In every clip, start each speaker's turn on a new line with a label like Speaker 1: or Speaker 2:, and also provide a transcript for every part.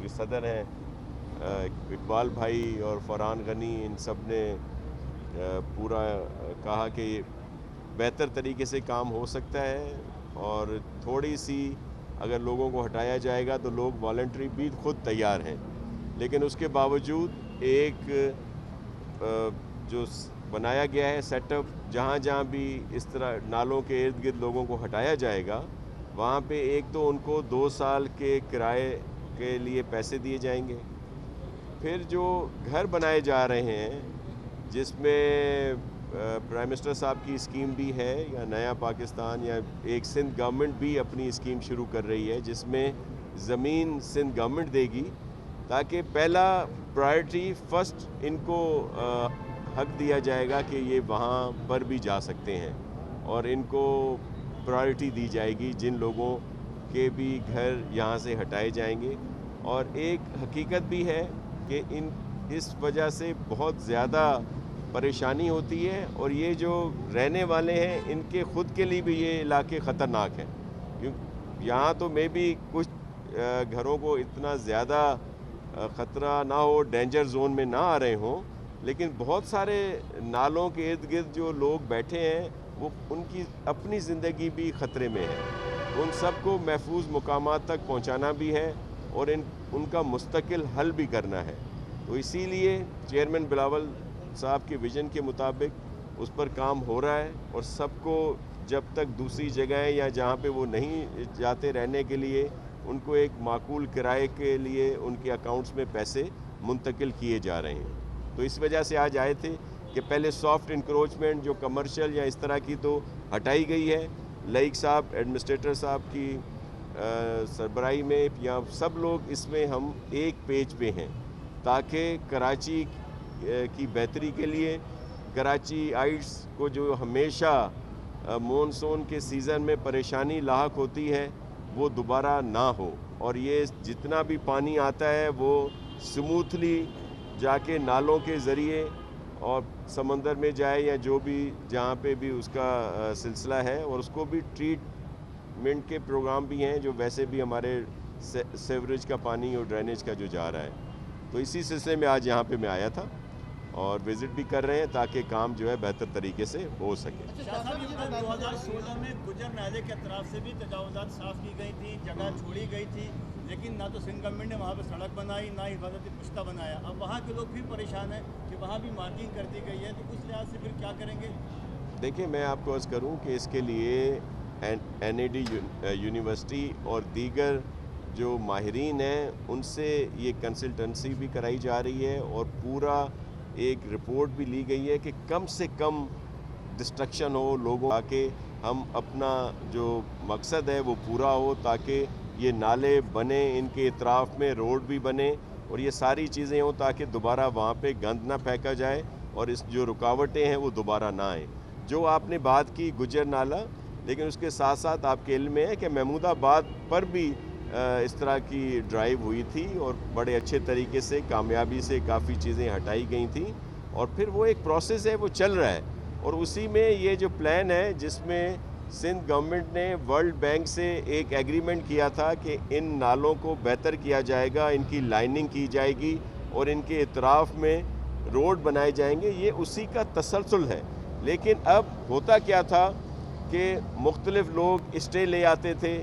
Speaker 1: صدر ہیں اقبال بھائی اور فرحان غنی، ان سب نے پورا کہا کہ بہتر طریقے سے کام ہو سکتا ہے، اور تھوڑی سی اگر لوگوں کو ہٹایا جائے گا تو لوگ والنٹری بھی خود تیار ہیں، لیکن اس کے باوجود ایک جو بنایا گیا ہے سیٹ اپ، جہاں جہاں بھی اس طرح نالوں کے ارد گرد لوگوں کو ہٹایا جائے گا، وہاں پہ ایک تو ان کو 2 سال کے کرائے کے لیے پیسے دیے جائیں گے، پھر جو گھر بنائے جا رہے ہیں جس میں پرائم منسٹر صاحب کی اسکیم بھی ہے، یا نیا پاکستان یا ایک سندھ گورنمنٹ بھی اپنی اسکیم شروع کر رہی ہے جس میں زمین سندھ گورنمنٹ دے گی، تاکہ پہلا پرائرٹی فرسٹ ان کو حق دیا جائے گا کہ یہ وہاں پر بھی جا سکتے ہیں، اور ان کو پرائرٹی دی جائے گی جن لوگوں کے بھی گھر یہاں سے ہٹائے جائیں گے۔ اور ایک حقیقت بھی ہے کہ اس وجہ سے بہت زیادہ پریشانی ہوتی ہے، اور یہ جو رہنے والے ہیں ان کے خود کے لیے بھی یہ علاقے خطرناک ہیں، یہاں تو میں بھی کچھ گھروں کو اتنا زیادہ خطرہ نہ ہو، ڈینجر زون میں نہ آ رہے ہوں، لیکن بہت سارے نالوں کے ارد گرد جو لوگ بیٹھے ہیں وہ ان کی اپنی زندگی بھی خطرے میں ہے، ان سب کو محفوظ مقامات تک پہنچانا بھی ہے اور ان کا مستقل حل بھی کرنا ہے۔ تو اسی لیے چیئرمین بلاول صاحب کے ویژن کے مطابق اس پر کام ہو رہا ہے، اور سب کو جب تک دوسری جگہیں یا جہاں پہ وہ نہیں جاتے رہنے کے لیے، ان کو ایک معقول کرائے کے لیے ان کے اکاؤنٹس میں پیسے منتقل کیے جا رہے ہیں۔ تو اس وجہ سے آج آئے تھے کہ پہلے سافٹ انکروچمنٹ جو کمرشل یا اس طرح کی تو ہٹائی گئی ہے، لائق صاحب ایڈمنسٹریٹر صاحب کی سربراہی میں یا سب لوگ اس میں ہم ایک پیج پہ ہیں، تاکہ کراچی کی بہتری کے لیے، کراچی آئٹس کو جو ہمیشہ مونسون کے سیزن میں پریشانی لاحق ہوتی ہے وہ دوبارہ نہ ہو، اور یہ جتنا بھی پانی آتا ہے وہ سموتھلی جا کے نالوں کے ذریعے اور سمندر میں جائے، یا جو بھی جہاں پہ بھی اس کا سلسلہ ہے، اور اس کو بھی ٹریٹمنٹ کے پروگرام بھی ہیں جو ویسے بھی ہمارے سیوریج کا پانی اور ڈرینیج کا جو جا رہا ہے۔ تو اسی سلسلے میں آج یہاں پہ میں آیا تھا اور وزٹ بھی کر رہے ہیں تاکہ کام جو ہے بہتر طریقے سے ہو سکے۔
Speaker 2: شاہ صاحب، یہ 2016 میں گجر نالے کے اطراف سے بھی تجاوزات صاف کی گئی تھی، جگہ چھوڑی گئی تھی، لیکن نہ تو سندھ گورنمنٹ نے وہاں پہ سڑک بنائی، نہ حفاظتی پشتہ بنایا۔ اب وہاں کے لوگ بھی پریشان ہیں کہ وہاں بھی مارکنگ کر دی گئی ہے، تو اس لحاظ سے پھر کیا کریں گے؟
Speaker 1: دیکھیں، میں آپ کو عرض کروں کہ اس کے لیے این اے ڈی یونیورسٹی اور دیگر جو ماہرین ہیں ان سے یہ کنسلٹنسی بھی کرائی جا رہی ہے، اور پورا ایک رپورٹ بھی لی گئی ہے کہ کم سے کم ڈسٹرکشن ہو لوگوں، تاکہ ہم اپنا جو مقصد ہے وہ پورا ہو، تاکہ یہ نالے بنے، ان کے اطراف میں روڈ بھی بنے اور یہ ساری چیزیں ہوں، تاکہ دوبارہ وہاں پہ گند نہ پھینکا جائے اور اس جو رکاوٹیں ہیں وہ دوبارہ نہ آئیں۔ جو آپ نے بات کی گجر نالہ، لیکن اس کے ساتھ ساتھ آپ کے علم میں ہے کہ محمود آباد پر بھی اس طرح کی ڈرائیو ہوئی تھی، اور بڑے اچھے طریقے سے کامیابی سے کافی چیزیں ہٹائی گئی تھیں، اور پھر وہ ایک پروسیس ہے، وہ چل رہا ہے، اور اسی میں یہ جو پلان ہے جس میں سندھ گورنمنٹ نے ورلڈ بینک سے ایک ایگریمنٹ کیا تھا کہ ان نالوں کو بہتر کیا جائے گا، ان کی لائننگ کی جائے گی اور ان کے اطراف میں روڈ بنائے جائیں گے، یہ اسی کا تسلسل ہے۔ لیکن اب ہوتا کیا تھا کہ مختلف لوگ اسٹے لے آتے تھے،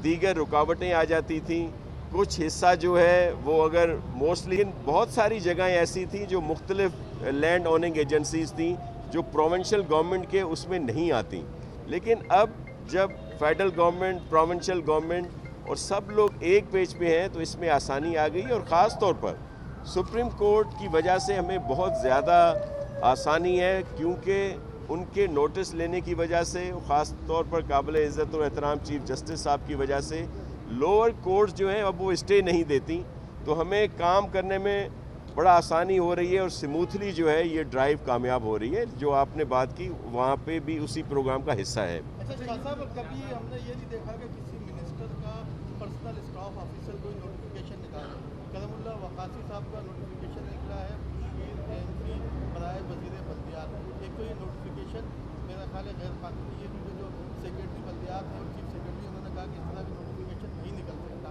Speaker 1: دیگر رکاوٹیں آ جاتی تھیں، کچھ حصہ جو ہے وہ اگر موسٹلی بہت ساری جگہیں ایسی تھیں جو مختلف لینڈ اوننگ ایجنسیز تھیں جو پروونشل گورنمنٹ کے اس میں نہیں آتی، لیکن اب جب فیڈرل گورنمنٹ، پروونشل گورنمنٹ اور سب لوگ ایک پیج پہ ہیں تو اس میں آسانی آ گئی، اور خاص طور پر سپریم کورٹ کی وجہ سے ہمیں بہت زیادہ آسانی ہے، کیونکہ ان کے نوٹس لینے کی وجہ سے، خاص طور پر قابل عزت و احترام چیف جسٹس صاحب کی وجہ سے لوور کورٹس جو ہیں اب وہ اسٹے نہیں دیتی، تو ہمیں کام کرنے میں بڑا آسانی ہو رہی ہے، اور سموتھلی جو ہے یہ ڈرائیو کامیاب ہو رہی ہے۔ جو آپ نے بات کی وہاں پہ بھی اسی پروگرام کا حصہ ہے۔
Speaker 3: اچھا شاہ صاحب، کبھی ہم نے یہ نہیں دیکھا کہ کسی منسٹر کا پرسنل اسٹاف آفیسر کوئی نوٹیفیکیشن نکالے۔ کرم اللہ وقاصی صاحب کا نوٹیفیکیشن نکلا ہے کہ برائے وزیر بلدیات، ایک تو یہ نوٹیفیکیشن میرا خیال ہے غیر قانونی ہے، کیونکہ جو سیکرٹری بلدیات ہیں اور چیف سیکرٹری انہوں نے کہا کہ اس طرح کی نوٹیفیکیشن نہیں نکل سکتا،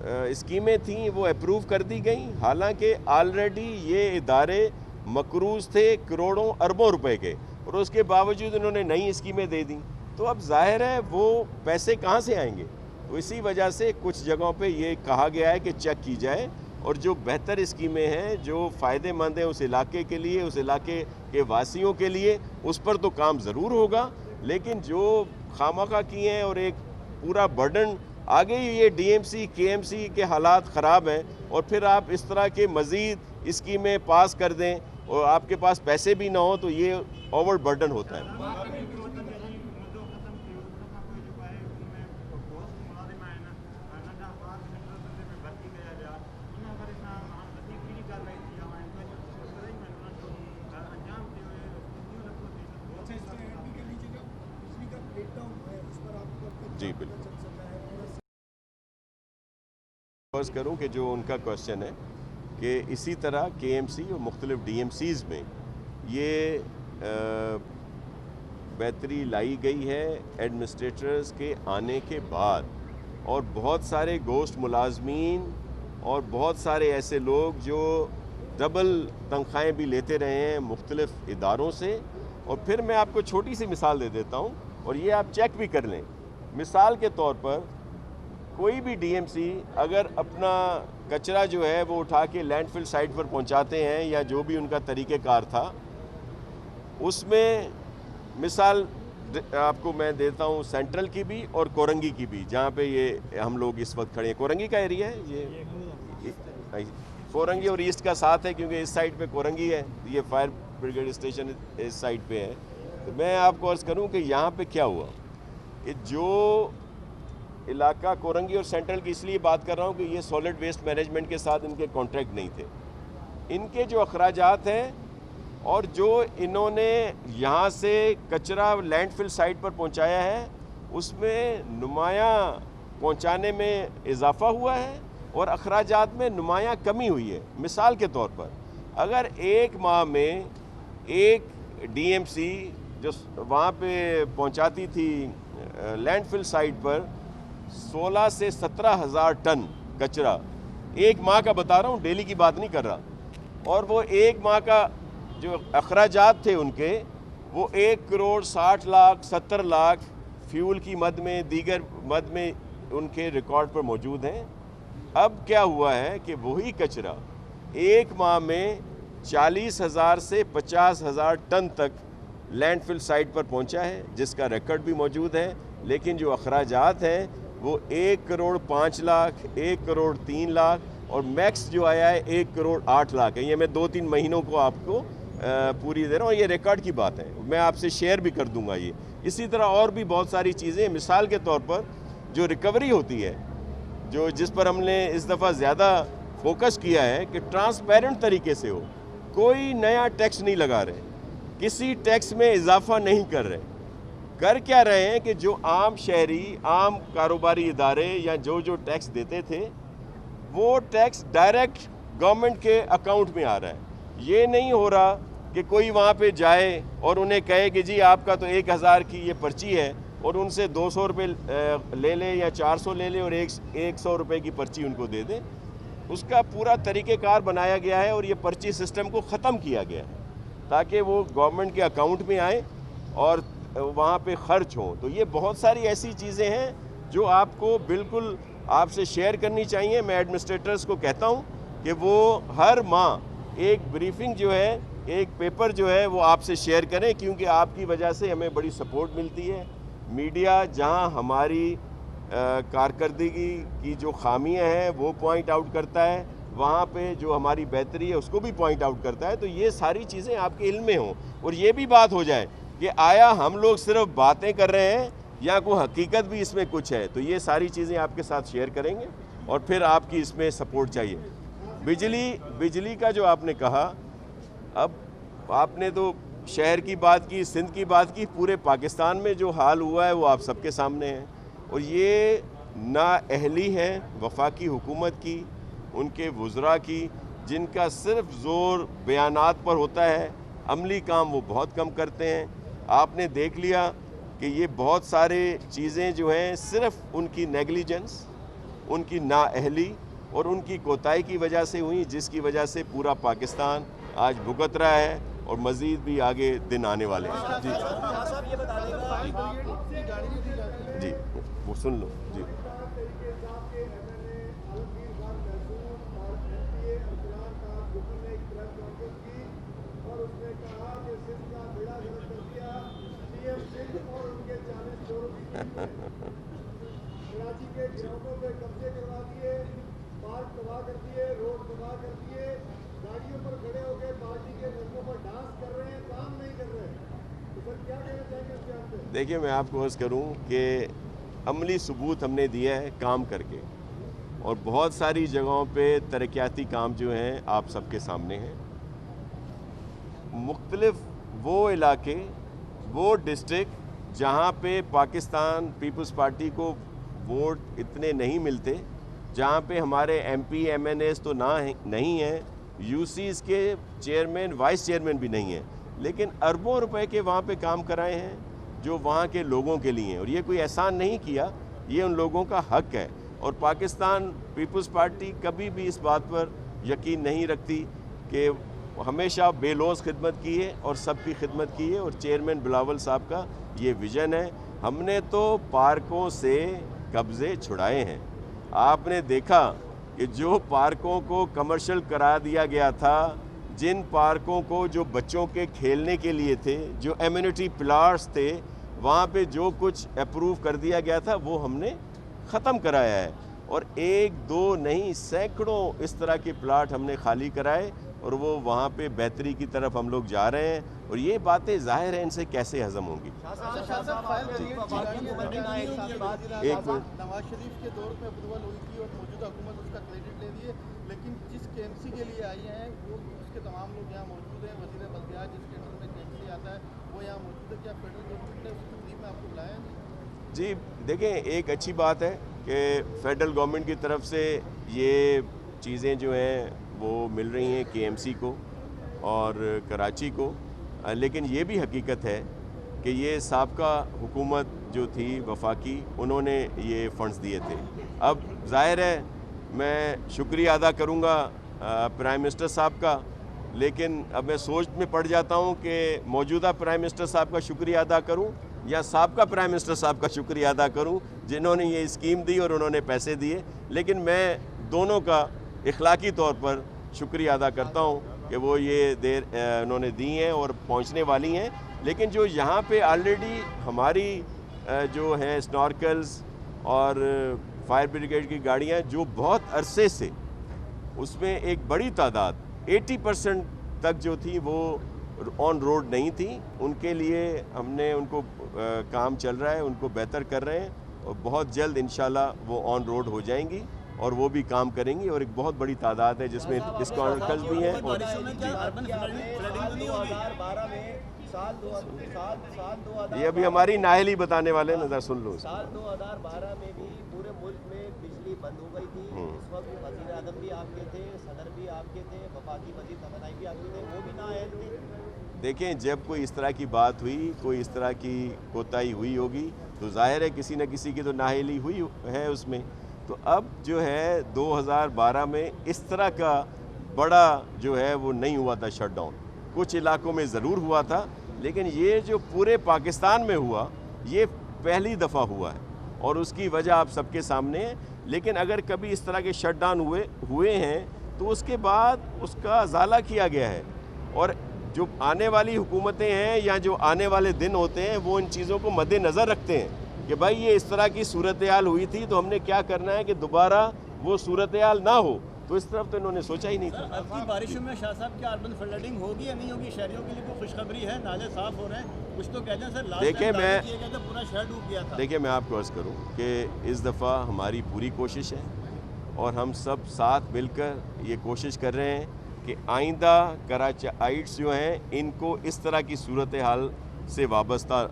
Speaker 1: اسکیمیں تھیں وہ اپروو کر دی گئیں، حالانکہ آلریڈی یہ ادارے مقروض تھے کروڑوں اربوں روپے کے، اور اس کے باوجود انہوں نے نئی اسکیمیں دے دیں. تو اب ظاہر ہے وہ پیسے کہاں سے آئیں گے؟ تو اسی وجہ سے کچھ جگہوں پہ یہ کہا گیا ہے کہ چیک کی جائے، اور جو بہتر اسکیمیں ہیں جو فائدے مند ہیں اس علاقے کے لیے، اس علاقے کے واسیوں کے لیے، اس پر تو کام ضرور ہوگا. لیکن جو خامخواہ کی ہیں اور ایک پورا برڈن آگے ہی یہ ڈی ایم سی کے ایم سی کے حالات خراب ہیں، اور پھر آپ اس طرح کے مزید اسکیمیں پاس کر دیں اور آپ کے پاس پیسے بھی نہ ہوں تو یہ اوور برڈن ہوتا ہے. جی بالکل. فرض کروں کہ جو ان کا کوشچن ہے کہ اسی طرح کے ایم سی اور مختلف ڈی ایم سیز میں یہ بہتری لائی گئی ہے ایڈمنسٹریٹرز کے آنے کے بعد، اور بہت سارے گوشت ملازمین اور بہت سارے ایسے لوگ جو ڈبل تنخواہیں بھی لیتے رہے ہیں مختلف اداروں سے. اور پھر میں آپ کو چھوٹی سی مثال دے دیتا ہوں اور یہ آپ چیک بھی کر لیں. مثال کے طور پر کوئی بھی ڈی ایم سی اگر اپنا کچرا جو ہے وہ اٹھا کے لینڈ فل سائٹ پر پہنچاتے ہیں یا جو بھی ان کا طریقہ کار تھا، اس میں مثال آپ کو میں دیتا ہوں سینٹرل کی بھی اور کورنگی کی بھی، جہاں پہ یہ ہم لوگ اس وقت کھڑے ہیں. کورنگی کا ایریا ہے یہ، کورنگی اور ایسٹ کا ساتھ ہے کیونکہ اس سائڈ پہ کورنگی ہے، یہ فائر بریگیڈ اسٹیشن اس سائڈ پہ ہے. تو میں آپ کو عرض کروں کہ یہاں پہ کیا ہوا کہ جو علاقہ کورنگی اور سینٹرل کی اس لیے بات کر رہا ہوں کہ یہ سالڈ ویسٹ مینجمنٹ کے ساتھ ان کے کانٹریکٹ نہیں تھے. ان کے جو اخراجات ہیں اور جو انہوں نے یہاں سے کچرا لینڈ فل سائٹ پر پہنچایا ہے اس میں نمایاں پہنچانے میں اضافہ ہوا ہے اور اخراجات میں نمایاں کمی ہوئی ہے. مثال کے طور پر اگر ایک ماہ میں ایک ڈی ایم سی جو وہاں پہ پہنچاتی تھی لینڈ فل سائٹ پر 16 سے 17 ہزار ٹن کچرا، ایک ماہ کا بتا رہا ہوں، ڈیلی کی بات نہیں کر رہا، اور وہ ایک ماہ کا جو اخراجات تھے ان کے وہ 1 کروڑ 60 لاکھ 70 لاکھ فیول کی مد میں دیگر مد میں ان کے ریکارڈ پر موجود ہیں. اب کیا ہوا ہے کہ وہی کچرا ایک ماہ میں 40,000 سے 50,000 ٹن تک لینڈ فل سائٹ پر پہنچا ہے جس کا ریکارڈ بھی موجود ہے، لیکن جو اخراجات ہیں وہ 1 کروڑ 5 لاکھ 1 کروڑ 3 لاکھ اور میکس جو آیا ہے 1 کروڑ 8 لاکھ ہے. یہ میں 2-3 مہینوں کو آپ کو پوری دے رہا ہوں، یہ ریکارڈ کی بات ہے، میں آپ سے شیئر بھی کر دوں گا. یہ اسی طرح اور بھی بہت ساری چیزیں، مثال کے طور پر جو ریکوری ہوتی ہے، جو جس پر ہم نے اس دفعہ زیادہ فوکس کیا ہے کہ ٹرانسپیرنٹ طریقے سے ہو، کوئی نیا ٹیکس نہیں لگا رہے، کسی ٹیکس میں اضافہ نہیں کر رہے. کر کیا رہے ہیں کہ جو عام شہری، عام کاروباری ادارے یا جو ٹیکس دیتے تھے وہ ٹیکس ڈائریکٹ گورنمنٹ کے اکاؤنٹ میں آ رہا ہے. یہ نہیں ہو رہا کہ کوئی وہاں پہ جائے اور انہیں کہے کہ جی آپ کا تو 1,000 کی یہ پرچی ہے اور ان سے 200 روپے لے لے یا 400 لے لے اور 100 روپے کی پرچی ان کو دے دیں. اس کا پورا طریقہ کار بنایا گیا ہے اور یہ پرچی سسٹم کو ختم کیا گیا ہے تاکہ وہ گورنمنٹ کے اکاؤنٹ میں آئیں اور وہاں پہ خرچ ہوں. تو یہ بہت ساری ایسی چیزیں ہیں جو آپ کو بالکل آپ سے شیئر کرنی چاہیے. میں ایڈمنسٹریٹرز کو کہتا ہوں کہ وہ ہر ماہ ایک بریفنگ جو ہے، ایک پیپر جو ہے وہ آپ سے شیئر کریں، کیونکہ آپ کی وجہ سے ہمیں بڑی سپورٹ ملتی ہے. میڈیا جہاں ہماری کارکردگی کی جو خامیاں ہیں وہ پوائنٹ آؤٹ کرتا ہے، وہاں پہ جو ہماری بہتری ہے اس کو بھی پوائنٹ آؤٹ کرتا ہے. تو یہ ساری چیزیں آپ کے علم میں ہوں اور یہ بھی بات ہو جائے کہ آیا ہم لوگ صرف باتیں کر رہے ہیں یا کوئی حقیقت بھی اس میں کچھ ہے. تو یہ ساری چیزیں آپ کے ساتھ شیئر کریں گے اور پھر آپ کی اس میں سپورٹ چاہیے. بجلی کا جو آپ نے کہا، اب آپ نے تو شہر کی بات کی، سندھ کی بات کی، پورے پاکستان میں جو حال ہوا ہے وہ آپ سب کے سامنے ہے. اور یہ نااہلی ہے وفاقی حکومت کی، ان کے وزراء کی، جن کا صرف زور بیانات پر ہوتا ہے، عملی کام وہ بہت کم کرتے ہیں. آپ نے دیکھ لیا کہ یہ بہت سارے چیزیں جو ہیں صرف ان کی نیگلیجنس، ان کی نااہلی اور ان کی کوتاہی کی وجہ سے ہوئی، جس کی وجہ سے پورا پاکستان آج بھگت رہا ہے اور مزید بھی آگے دن آنے والے ہیں۔ جی وہ سن لو۔ جی دیکھیے میں آپ کو عرض کروں کہ عملی ثبوت ہم نے دیا ہے کام کر کے، اور بہت ساری جگہوں پہ ترقیاتی کام جو ہیں آپ سب کے سامنے ہیں۔ مختلف وہ علاقے، وہ ڈسٹرکٹ جہاں پہ پاکستان پیپلز پارٹی کو ووٹ اتنے نہیں ملتے، جہاں پہ ہمارے M P M N As تو نہیں ہیں، یو سیز کے چیئرمین وائس چیئرمین بھی نہیں ہیں، لیکن اربوں روپے کے وہاں پہ کام کرائے ہیں جو وہاں کے لوگوں کے لیے ہیں، اور یہ کوئی احسان نہیں کیا، یہ ان لوگوں کا حق ہے۔ اور پاکستان پیپلز پارٹی کبھی بھی اس بات پر یقین نہیں رکھتی کہ ہمیشہ بے لوث خدمت کی ہے اور سب کی خدمت کی ہے، اور چیئرمین بلاول صاحب کا یہ ویژن ہے۔ ہم نے تو پارکوں سے قبضے چھڑائے ہیں۔ آپ نے دیکھا کہ جو پارکوں کو کمرشل کرا دیا گیا تھا، جن پارکوں کو جو بچوں کے کھیلنے کے لیے تھے، جو ایمینٹی پلارٹس تھے، وہاں پہ جو کچھ اپروو کر دیا گیا تھا وہ ہم نے ختم کرایا ہے، اور ایک دو نہیں سینکڑوں اس طرح کے پلاٹ ہم نے خالی کرائے، اور وہ وہاں پہ بہتری کی طرف ہم لوگ جا رہے ہیں، اور یہ باتیں ظاہر ہیں ان سے کیسے ہضم ہوں گی۔ ایک
Speaker 3: نواز شریف کے دور میں اپروول ہوئی تھی اور موجودہ حکومت اس کا کریڈٹ لے لیے، لیکن جس کے ایم سی کے لیے آئی ہیں وہ اس کے تمام لوگ یہاں موجود ہیں۔ وزیر بلدیات جس کے اندر میں کے ایم سی آتا ہے وہ یہاں موجود ہے۔ کیا فیڈرل گورنمنٹ نے اس تقریب میں آپ کو بلایا ہے؟
Speaker 1: جی دیکھیں، ایک اچھی بات ہے کہ فیڈرل گورنمنٹ کی طرف سے یہ چیزیں جو ہیں وہ مل رہی ہیں کے ایم سی کو اور کراچی کو، لیکن یہ بھی حقیقت ہے کہ یہ سابقہ حکومت جو تھی وفاقی، انہوں نے یہ فنڈز دیے تھے۔ اب ظاہر ہے میں شکریہ ادا کروں گا پرائم منسٹر صاحب کا، لیکن اب میں سوچ میں پڑ جاتا ہوں کہ موجودہ پرائم منسٹر صاحب کا شکریہ ادا کروں یا سابقہ پرائم منسٹر صاحب کا شکریہ ادا کروں جنہوں نے یہ اسکیم دی اور انہوں نے پیسے دیے، لیکن میں دونوں کا اخلاقی طور پر شکریہ ادا کرتا ہوں کہ وہ یہ انہوں نے دی ہیں اور پہنچنے والی ہیں۔ لیکن جو یہاں پہ آلریڈی ہماری جو ہیں سنورکلز اور فائر بریگیڈ کی گاڑیاں جو بہت عرصے سے، اس میں ایک بڑی تعداد 80% تک جو تھی وہ آن روڈ نہیں تھی، ان کے لیے ہم نے ان کو کام چل رہا ہے، ان کو بہتر کر رہے ہیں، اور بہت جلد انشاءاللہ وہ آن روڈ ہو جائیں گی اور وہ بھی کام کریں گی، اور ایک بہت بڑی تعداد ہے جس میں اسکارکلز بھی ہیں۔ یہ ابھی ہماری نااہلی بتانے والے نظر سن لو۔
Speaker 4: سال 2012 میں بھی پورے ملک میں بجلی بند ہو گئی تھی، اس وقت وزیر اعظم بھی آپ کے تھے، صدر بھی آپ کے تھے، وفاقی وزیر توانائی بھی آپ کے تھے، وہ بھی نااہل تھے۔
Speaker 1: دیکھیں، جب کوئی اس طرح کی بات ہوئی، کوئی اس طرح کی کوتاہی ہوئی ہوگی تو ظاہر ہے کسی نہ کسی کی تو نااہلی ہوئی ہے اس میں۔ تو اب جو ہے 2012 میں اس طرح کا بڑا جو ہے وہ نہیں ہوا تھا شٹ ڈاؤن، کچھ علاقوں میں ضرور ہوا تھا، لیکن یہ جو پورے پاکستان میں ہوا یہ پہلی دفعہ ہوا ہے، اور اس کی وجہ آپ سب کے سامنے ہے۔ لیکن اگر کبھی اس طرح کے شٹ ڈاؤن ہوئے ہیں تو اس کے بعد اس کا ازالہ کیا گیا ہے، اور جو آنے والی حکومتیں ہیں یا جو آنے والے دن ہوتے ہیں وہ ان چیزوں کو مد نظر رکھتے ہیں کہ بھائی یہ اس طرح کی صورتحال ہوئی تھی تو ہم نے کیا کرنا ہے کہ دوبارہ وہ صورتحال نہ ہو، تو اس طرف تو انہوں نے سوچا ہی نہیں تھا۔
Speaker 2: اب کی بارشوں میں شاہ صاحب کیا اربن فلڈنگ ہوگی یا نہیں ہوگی؟ شہریوں کے لیے کوئی خوشخبری ہے؟ نالے صاف ہو رہے ہیں، کچھ تو کہتے ہیں سر لاسٹ
Speaker 1: دیکھیں
Speaker 2: ٹائم دعویٰ کیا گیا تھا پورا شہر ڈوب گیا تھا۔
Speaker 1: دیکھیں میں آپ کو عرض کروں کہ اس دفعہ ہماری پوری کوشش ہے، اور ہم سب ساتھ مل کر یہ کوشش کر رہے ہیں کہ آئندہ کراچائٹس جو ہیں ان کو اس طرح کی صورتحال سے وابستہ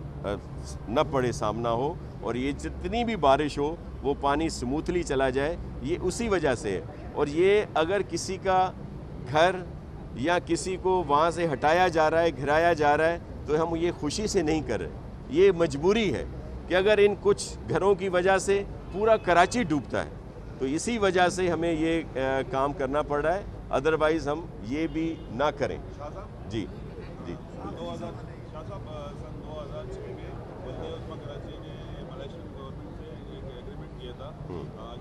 Speaker 1: نہ پڑے سامنا ہو، اور یہ جتنی بھی بارش ہو وہ پانی سموتھلی چلا جائے، یہ اسی وجہ سے ہے۔ اور یہ اگر کسی کا گھر یا کسی کو وہاں سے ہٹایا جا رہا ہے، گھرایا جا رہا ہے، تو ہم یہ خوشی سے نہیں کر رہے، یہ مجبوری ہے کہ اگر ان کچھ گھروں کی وجہ سے پورا کراچی ڈوبتا ہے تو اسی وجہ سے ہمیں یہ کام کرنا پڑ رہا ہے، ادروائز ہم یہ بھی نہ کریں. جی جی
Speaker 5: شاہ صاحب سن 2006 میں بلدیہ عظمیٰ کراچی نے ملائیشین گورنمنٹ سے ایک ایگریمنٹ کیا تھا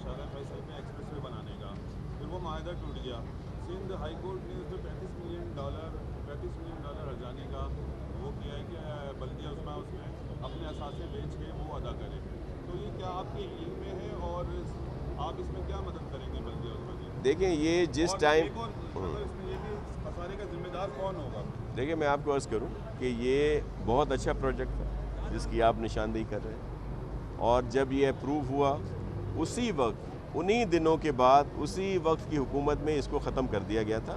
Speaker 5: شارع فیصل میں ایکسپریس وے بنانے کا، پھر وہ معاہدہ ٹوٹ گیا. سندھ ہائی کورٹ نے اس پہ $35 ملین ہرجانے کا وہ کیا ہے کہ بلدیہ عظمیٰ اس میں اپنے اثاثے بیچ کے وہ ادا کرے. تو یہ کیا آپ کے علم میں ہے اور آپ اس میں کیا مدد کریں گے بلدیہ عظمیٰ کی؟
Speaker 1: دیکھیں یہ جس ٹائم
Speaker 5: اس میں یہ بھی خسارے کا ذمہ دار کون ہوگا؟
Speaker 1: دیکھیں میں آپ کو عرض کروں کہ یہ بہت اچھا پروجیکٹ ہے جس کی آپ نشاندہی کر رہے ہیں، اور جب یہ اپروو ہوا اسی وقت انہی دنوں کے بعد اسی وقت کی حکومت میں اس کو ختم کر دیا گیا تھا.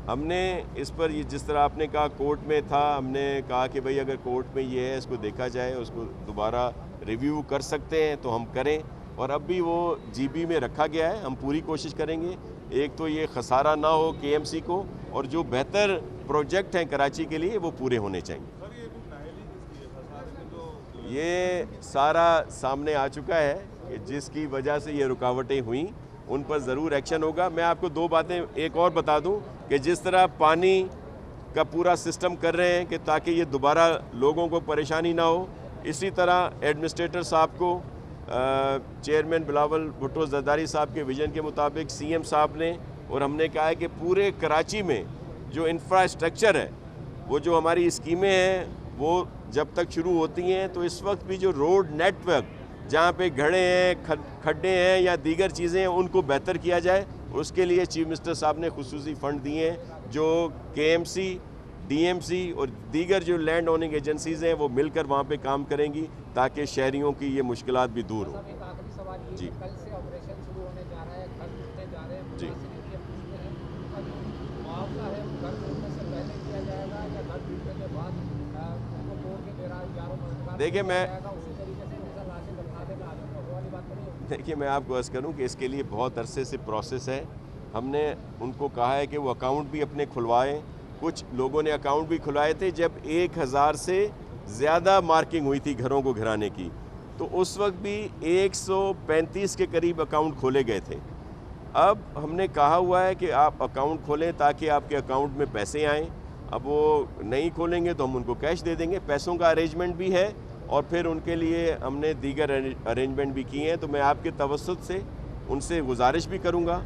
Speaker 1: ہم نے اس پر یہ جس طرح آپ نے کہا کورٹ میں تھا، ہم نے کہا کہ بھئی اگر کورٹ میں یہ ہے اس کو دیکھا جائے، اس کو دوبارہ ریویو کر سکتے ہیں تو ہم کریں، اور اب بھی وہ جی بی میں رکھا گیا ہے. ہم پوری کوشش کریں گے ایک تو یہ خسارہ نہ ہو کے ایم سی کو، اور جو بہتر پروجیکٹ ہیں کراچی کے لیے وہ پورے ہونے چاہیے.
Speaker 5: سر یہ نااہلی کس کی ہے؟ خسارے میں جو
Speaker 1: یہ سارا سامنے آ چکا ہے کہ جس کی وجہ سے یہ رکاوٹیں ہوئیں ان پر ضرور ایکشن ہوگا. میں آپ کو دو باتیں ایک اور بتا دوں کہ جس طرح پانی کا پورا سسٹم کر رہے ہیں کہ تاکہ یہ دوبارہ لوگوں کو پریشانی نہ ہو، اسی طرح ایڈمنسٹریٹر صاحب کو چیئرمین بلاول بھٹو زرداری صاحب کے ویژن کے مطابق سی ایم صاحب نے، اور ہم نے کہا ہے کہ پورے کراچی میں جو انفراسٹرکچر ہے، وہ جو ہماری اسکیمیں ہیں وہ جب تک شروع ہوتی ہیں تو اس وقت بھی جو روڈ نیٹ ورک جہاں پہ گھڑے ہیں، کھڈے ہیں یا دیگر چیزیں ہیں، ان کو بہتر کیا جائے. اس کے لیے چیف منسٹر صاحب نے خصوصی فنڈ دیے ہیں جو K M C, D M C اور دیگر جو لینڈ اوننگ ایجنسیز ہیں وہ مل کر وہاں پہ کام کریں گی تاکہ شہریوں کی یہ مشکلات بھی دور ہوں.
Speaker 6: ایک آخری سوال یہ
Speaker 1: جی.
Speaker 6: کل سے آپریشن شروع ہونے جا رہا ہے، گھر ٹوٹنے جا رہے ہیں،
Speaker 1: جی.
Speaker 6: مناسب یہ پوچھتے ہیں اور جو معاوضہ ہے وہ گھر ٹوٹنے سے پہلے کیا جائے گا یا گھر ٹوٹنے کے بعد ان کو توڑ کے میرا یاروں مددگار
Speaker 1: دیکھیں میں
Speaker 6: اسی طریقے سے جیسا لاشیں دفنانے میں آ جاتا وہ والی بات تو نہیں ہوگی؟
Speaker 1: دیکھیے میں آپ کو عرض کروں کہ اس کے لیے بہت عرصے سے پروسیس ہے. ہم نے ان کو کہا ہے کہ وہ اکاؤنٹ بھی اپنے کھلوائیں. کچھ لوگوں نے اکاؤنٹ بھی کھلوائے تھے جب 1000 سے زیادہ مارکنگ ہوئی تھی گھروں کو گھرانے کی، تو اس وقت بھی 135 کے قریب اکاؤنٹ کھولے گئے تھے. اب ہم نے کہا ہوا ہے کہ آپ اکاؤنٹ کھولیں تاکہ آپ کے اکاؤنٹ میں پیسے آئیں. اب وہ نہیں کھولیں گے تو ہم ان کو کیش دے دیں گے. پیسوں کا ارینجمنٹ بھی ہے اور پھر ان کے لیے ہم نے دیگر ارینجمنٹ بھی کیے ہیں. تو میں آپ کے توسط سے ان سے گزارش بھی کروں گا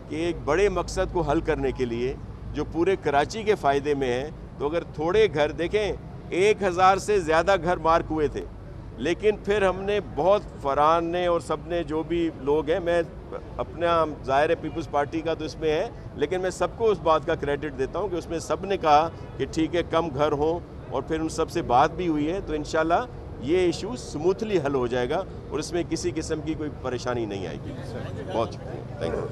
Speaker 1: کہ ایک بڑے مقصد کو حل کرنے کے لیے جو پورے کراچی کے فائدے میں ہے، تو اگر تھوڑے گھر دیکھیں 1000 سے زیادہ گھر مارک ہوئے تھے، لیکن پھر ہم نے بہت فرحان نے اور سب نے جو بھی لوگ ہیں، میں اپنا ظاہر ہے پیپلز پارٹی کا تو اس میں ہے، لیکن میں سب کو اس بات کا کریڈٹ دیتا ہوں کہ اس میں سب نے کہا کہ ٹھیک ہے کم گھر ہوں، اور پھر ان سب سے بات بھی ہوئی ہے. تو انشاءاللہ یہ ایشو سموتھلی حل ہو جائے گا اور اس میں کسی قسم کی کوئی پریشانی نہیں آئے گی. بہت شکریہ. Thank you.